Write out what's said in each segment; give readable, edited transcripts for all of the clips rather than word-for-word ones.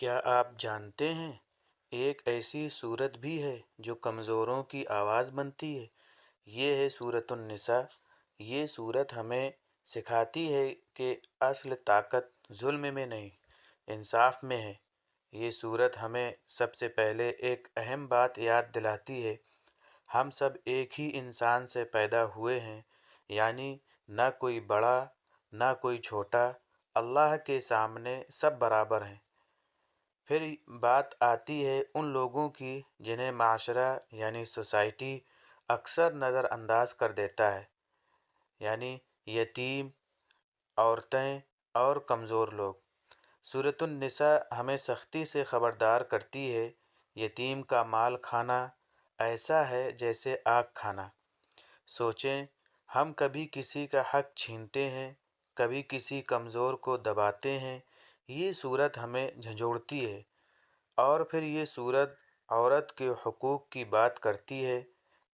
کیا آپ جانتے ہیں ایک ایسی صورت بھی ہے جو کمزوروں کی آواز بنتی ہے؟ یہ ہے سورۃ النساء۔ یہ صورت ہمیں سکھاتی ہے کہ اصل طاقت ظلم میں نہیں، انصاف میں ہے۔ یہ صورت ہمیں سب سے پہلے ایک اہم بات یاد دلاتی ہے، ہم سب ایک ہی انسان سے پیدا ہوئے ہیں، یعنی نہ کوئی بڑا نہ کوئی چھوٹا، اللہ کے سامنے سب برابر ہیں۔ پھر بات آتی ہے ان لوگوں کی جنہیں معاشرہ یعنی سوسائٹی اکثر نظر انداز کر دیتا ہے، یعنی یتیم، عورتیں اور کمزور لوگ۔ سورۃ النساء ہمیں سختی سے خبردار کرتی ہے، یتیم کا مال کھانا ایسا ہے جیسے آگ کھانا۔ سوچیں، ہم کبھی کسی کا حق چھینتے ہیں، کبھی کسی کمزور کو دباتے ہیں۔ یہ صورت ہمیں جھنجھوڑتی ہے۔ اور پھر یہ صورت عورت کے حقوق کی بات کرتی ہے،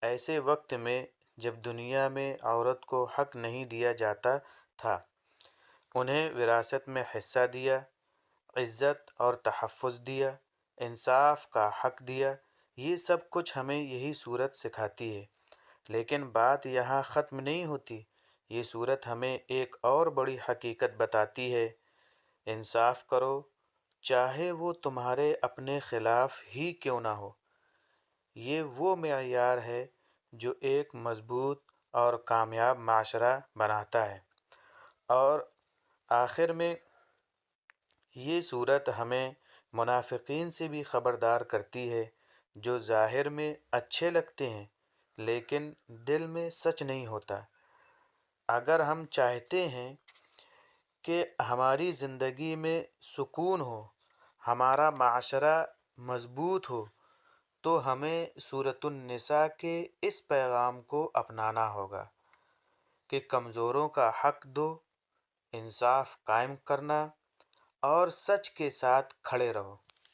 ایسے وقت میں جب دنیا میں عورت کو حق نہیں دیا جاتا تھا۔ انہیں وراثت میں حصہ دیا، عزت اور تحفظ دیا، انصاف کا حق دیا۔ یہ سب کچھ ہمیں یہی صورت سکھاتی ہے۔ لیکن بات یہاں ختم نہیں ہوتی۔ یہ صورت ہمیں ایک اور بڑی حقیقت بتاتی ہے، انصاف کرو، چاہے وہ تمہارے اپنے خلاف ہی کیوں نہ ہو۔ یہ وہ معیار ہے جو ایک مضبوط اور کامیاب معاشرہ بناتا ہے۔ اور آخر میں یہ صورت ہمیں منافقین سے بھی خبردار کرتی ہے، جو ظاہر میں اچھے لگتے ہیں لیکن دل میں سچ نہیں ہوتا۔ اگر ہم چاہتے ہیں کہ ہماری زندگی میں سکون ہو، ہمارا معاشرہ مضبوط ہو، تو ہمیں سورۃ النساء کے اس پیغام کو اپنانا ہوگا کہ کمزوروں کا حق دو، انصاف قائم کرنا اور سچ کے ساتھ کھڑے رہو۔